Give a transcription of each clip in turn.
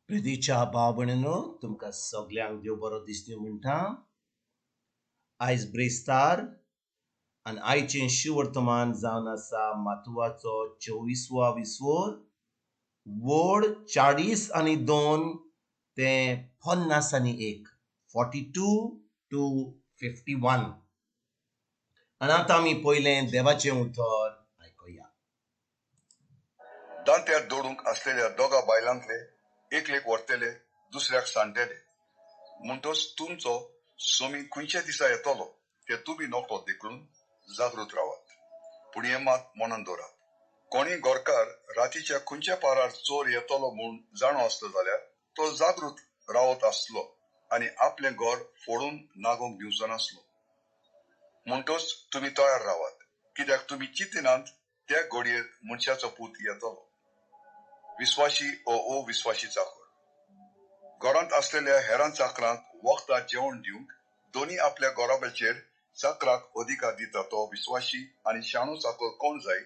प्रितीच्या भाव भयणींनो, तुमकां सगल्यांक देव बरो दीस दिवं म्हणटा. आयज ब्रेस्तार आनी आयचें शिवर्तमान जावन आसा मातुवाचो 24वा विसवोर, वोड 40 आनी 2 ते 50 आनी 1, 42 to 51. आनी आतां आमी पयलें देवाचें उतर आयकुया. दांत्यार दौडूंक असलेल्या दोगा बायलांतले एकलेक व्हरतले, दुसऱ्याक सांडटले. म्हणटच तुमचो सोमी खंयच्या दिसा येतलो ते तुमी नकळो देखून जागृत रावात. पूण हें मात मनान दवरात. कोणी गोरकार रातीच्या खंयच्या पारार चोर येतलो म्हूण जाणो आसलो जाल्यार तो जागृत रावत आसलो आनी आपलें घर फोडून नागोंक दिवचो नासलो. म्हणटच तुमी तयार रावात, कित्याक तुमी चिंतिनात त्या घडयेर मनशाचो पूत येतलो. विस्वाशी ओ विस्वाशी चाकर, घरांत असलेल्या हेरां चाकरांक वखदां जेवण दिवंक दोनी आपल्या गोराब्याचेर चाकराक अधिकार दिता तो विस्वाशी आनी शाणो चाकर कोण जाय.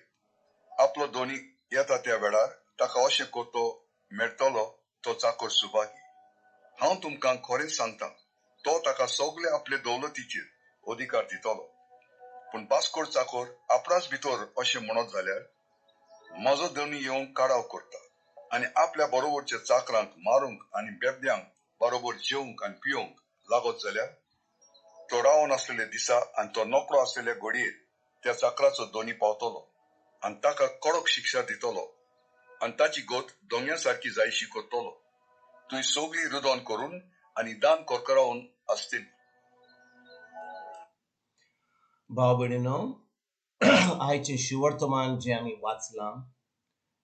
आपलो दोनी येता त्या वेळार ताका अशें करतो मेळटलो तो चाकर सुभागी. हांव तुमकां खरें सांगता, तो ताका सगळे आपले दौलतीचेर अधिकार दितलो. पूण बासकोड चाकर आपणाच भितर अशें म्हणत जाल्यार म्हजो दोनी येवंक काडाव करता आनी आपल्या बरोबरच्या चाकरांक मारूंक आनी बेबद्यांक बरोबर जेवंक आनी पिवंक लागत जाल्यार तो रावन असलेले दिसा आनी तो नकळो असलेल्या घडयेर त्या चाकराचो दोनी पावतलो आनी ताका कडक शिक्षा दितलो आनी ताची गोत दोंग्या सारकी जायशी करतलो. तुवें सगळी रुदोन करून आनी दान करकरावन आसतली. भाव भयणींनो, आयचें शिवर्तमान जें आमी वाचलां,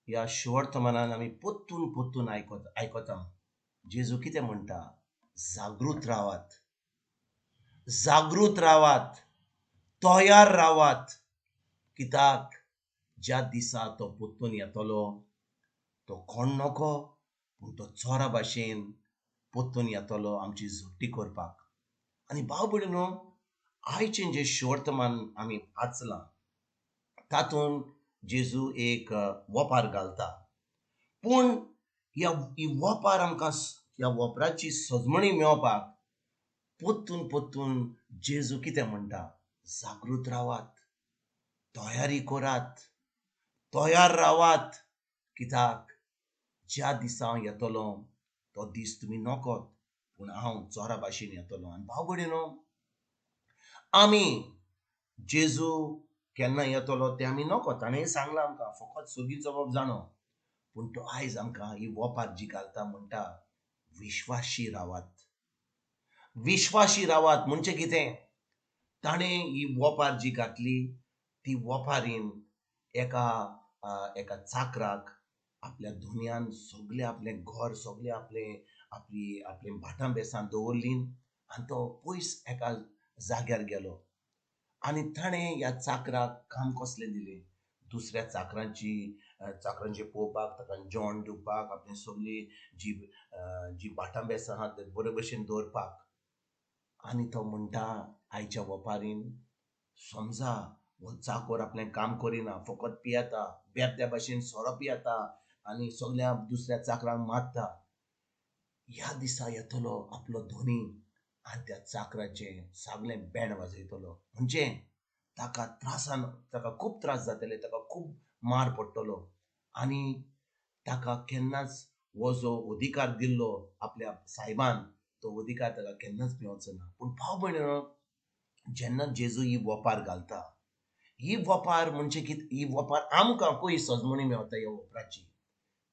ह्या शिवर्तमानान आमी पोत्तून आयकता जेजू कितें म्हणटा. जागृत रावात, जागृत रावात, तयार रावात, कित्याक ज्या दिसा तो पोत्तून येतलो तो कोण नको, पूण तो चोरा भाशेन पोत्तून येतलो आमची झुट्टी करपाक. आनी भाव भयणींनो, आयचें जें शिवर्तमान आमी वाचलां तातूंत जेजू एक वोपार घालता. पूण ही वोपार आमकां ह्या वोपराची सजमणी मेळोवपाक पोत्तून जेजू कितें म्हणटा. जागृत रावात, तयारी करात, तयार रावात, कित्याक ज्या दिसा हांव येतलो तो दीस तुमी नकोत, पूण हांव चोरा भाशेन येतलो. आनी भाव भयणींनो, आमी जेजू केन्ना येतलो तें आमी नकळो. ताणें सांगलां आमकां फकत सोगी चोवप जाणो. पूण तो आयज आमकां ही वोपार जी घालता म्हणटा, विश्वाशी रावात. विश्वाशी रावात म्हणजे कितें. ताणें ही वोपार जी घातली ती वोपारीन एका चाकराक आपल्या धुन्यान सगळें आपलें घर, सगळें आपली भाटां बेसां दवरलीं आनी तो पयस एका जाग्यार गेलो. आनी ताणें ह्या चाकराक काम कसलें दिलें. दुसऱ्या चाकरांची पळोवपाक, ताका जेवण दिवपाक, आपली सगळी जी भाटां बेसां आहा ते बरे भशेन दवरपाक. आनी तो म्हणटा आयच्या वोपारीन, समजा हो चाकर आपलें काम करिना, फकत पियेता, बेबद्या भाशेन सोरो पियेता आनी सगळ्या दुसऱ्या चाकरांक मारता. ह्या दिसा येतलो आपलो धोनी आनी त्या चाकराचें सगळें बँड वाजयतलो. म्हणजे ताका खूब त्रास जातले, ताका खूब मार पडटलो आनी ताका केन्नाच हो जो अधिकार दिल्लो आपल्या सायबान तो अधिकार ताका केन्नाच मेळचो ना. पूण भाव भयणींनो, जेन्ना जेजू ही वोपार घालता, ही वोपार म्हणजे ही वोपार आमकां पळय सजमणी मेळता. ह्या वोपराची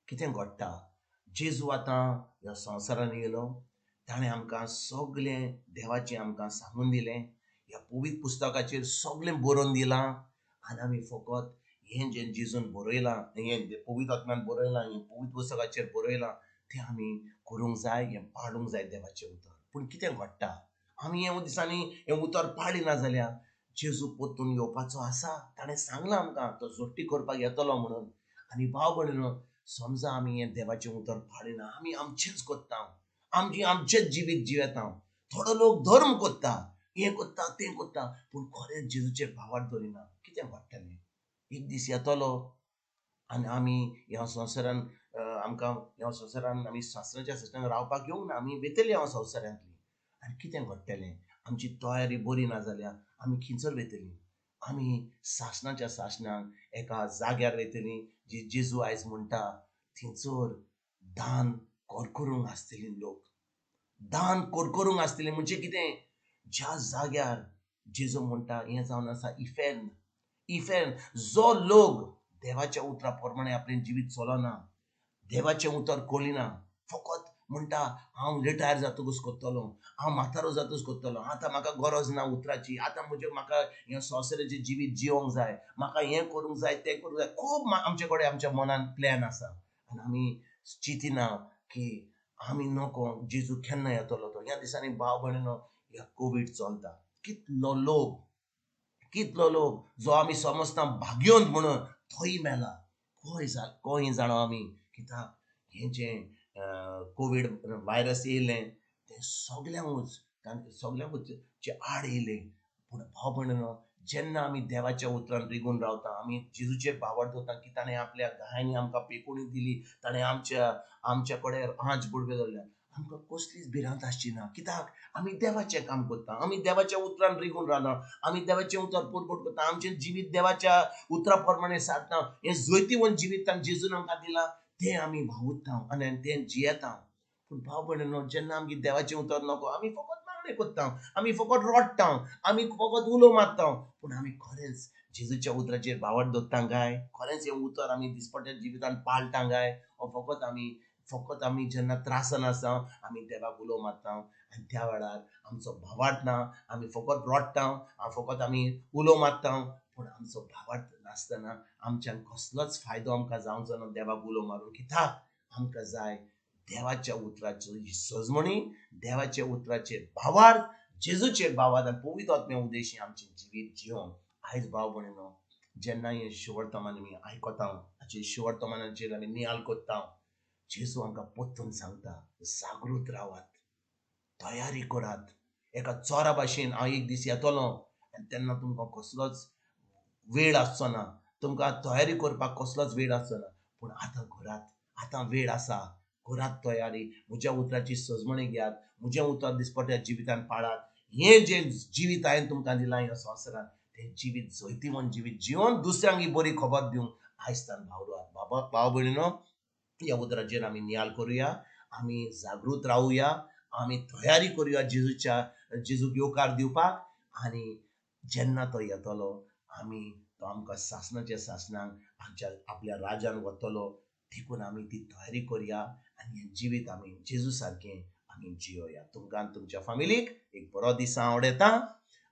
कितें घडटा. जेजू आतां ह्या संवसारान येयलो. ताणें आमकां सगळें देवाचें आमकां सांगून दिलें. ह्या पवित्र पुस्तकाचेर सगळें बरोवन दिलां आनी आमी फकत हें जें जेजून बरयलां, हें पवित्र आत्म्यान बरयलां, हें पवित्र पुस्तकाचेर बरयलां तें आमी करूंक जाय, हें पाळूंक जाय देवाचें उतर. पूण कितें घडटा, आमी ह्या दिसांनी हें उतर पाळिना जाल्यार जेजू परतून येवपाचो आसा. ताणें सांगलां आमकां तो जोडटी करपाक येतलो म्हणून. आनी भाव भयणींनो, समजा आमी हें देवाचें उतर पाळिना, आमी आमचेंच कोत्ता, आमचेंच जिवीत जियेता. थोडो लोक धर्म कोत्ता, हें कोत्ता तें कोत्ता, पूण खरेंच जेजूचेर भावार दवरिना. कितें घडटलें. एक दीस येतलो आनी आमी ह्या संवसारान आमकां ह्या संवसारान आमी सासणाच्या सासणाक रावपाक येवंक ना, आमी वेतली ह्या संवसारांतली. आनी कितें घडटलें? आमची तयारी बरी ना जाल्यार आमी खंयसर वेतलीं? आमी सासणाच्या सासणाक एका जाग्यार वेतलीं जी जेजू आयज म्हणटा थंयसर दान करकरूंक आसतलीं लोक. दान करकरूंक आसतलीं म्हणजे कितें? ज्या जाग्यार जेजू म्हणटा हें जावन आसा इफेर्न. इफेर्न जो लोक देवाच्या उतरा प्रमाणे आपलें जिवीत चलोना, देवाचें उतर कळिना, फकत म्हणटा हांव रिटायर जातकच करतलो, हांव म्हातारो जातकच करतलो, आतां म्हाका गरज ना उतराची, आतां म्हणजे म्हाका हें संवसाराचें जिवीत जिवंक जाय, म्हाका हें करूंक जाय तें करूंक जाय, खूब आमचे कडेन आमच्या मनान प्लॅन आसा. आनी आमी चिंतिना की आमी नको जेजू केन्ना येतलो तो. ह्या दिसांनी भाव भयणीनो ह्या कोवीड चलता. कितलो लोक जो आमी समजता भाग्यवंत म्हणून थंय मेला. खंय जाणो आमी कित्याक हें जें कोवीड वायरस येयलें तें सगल्यांकूच चे आड येयलें. पूण भाव भयणीनो जेन्ना आमी देवाच्या उतरान रिगून रावता, आमी जेजूचेर बावर दवरता की ताणें आपल्या गायांनी आमकां पेकुणी दिली, ताणें आमच्या कडेन आंच बुडवे दवरल्या, आमकां कसलीच भिरांत आसची ना. कित्याक आमी देवाचें काम करता, आमी देवाच्या उतरान रिगून रावना, आमी देवाचें उतर पोटपोट करता, आमचें जिवीत देवाच्या उतरा प्रमाणे सारता. हें जैतिवंत जिवीत जेजून आमकां दिलां तें आमी भावुरता आनी तें जियेता. पूण भाव भयणीनो जेन्ना आमगे देवाचें उतर नको, आमी फकत मागणें करता, आमी फकत रडटा, आमी फकत उलो मारता. पूण आमी खरेंच जेजूच्या उतराचेर बावर दवरता काय? खरेंच हें उतर आमी दिसपट्या जिवितान पाळटा काय? फकत आमी जेन्ना त्रासान आसा आमी देवाक उलो मारता आनी त्या वेळार आमचो भावार्थ ना, आमी फकत रडटा, फकत आमी उलो मारता. पूण आमचो भावार्थ नासतना आमच्यान कसलोच फायदो आमकां जावंचो ना देवाक उलो मारून. कित्याक आमकां जाय देवाच्या उतराची सजमणी, देवाच्या उतराचेर भावार्थ, जेजूचेर भावार्थ आनी पवित्र आत्मे उदेशी आमचें जिवीत जिवन. आयज भाव भयणीनो जेन्ना हे शिवर्तमान आमी आयकता, हाचे शिवर्तमानाचेर आमी नियाळ करता, जेजू आमकां परतून सांगता जागृत रावात, तयारी करात. एका चोरा भाशेन हांव एक दीस येतलो आनी तेन्ना तुमकां कसलोच वेळ आसचो ना, तुमकां तयारी करपाक कसलोच वेळ आसचो ना. पूण आतां करात, आतां वेळ आसा, करात तयारी, म्हज्या उतराची सजमणी घेयात, म्हजें उतर दिसपट्या जिवितान पाळात. हें जें जिवीत हांवें तुमकां दिलां ह्या संवसारान तें जिवीत जैतिवंत जिवीत जिवन दुसऱ्यांक ही बरी खबर दिवंक आयजतान भावरात. भाव भयणीनो ह्या उतराचेर आमी नियाळ करुया, आमी जागृत रावुया, आमी तयारी करुया जेजूक येवकार दिवपाक. आनी जेन्ना तो येतलो तो आमकां सासणाच्या सासणाक आपल्या राजान व्हरतलो, देखून आमी ती तयारी करुया आनी हें जिवीत आमी जेजू सारकें आमी जियोया. तुमकां आनी तुमच्या फॅमिलीक एक बरो दीस हांव आवडयतां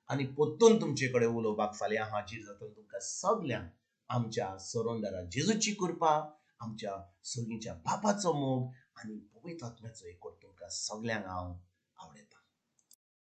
आनी परतून तुमचे कडेन उलोवपाक फाल्यां हाजीर जाता. तुमकां सगल्यांक आमच्या सरोंदरा जेजूची कृपा, आमच्या सर्गीच्या बापाचो मोग आनी पवित्र आत्म्याचो एकूच तुमकां सगल्यांक हांव आवडयतां.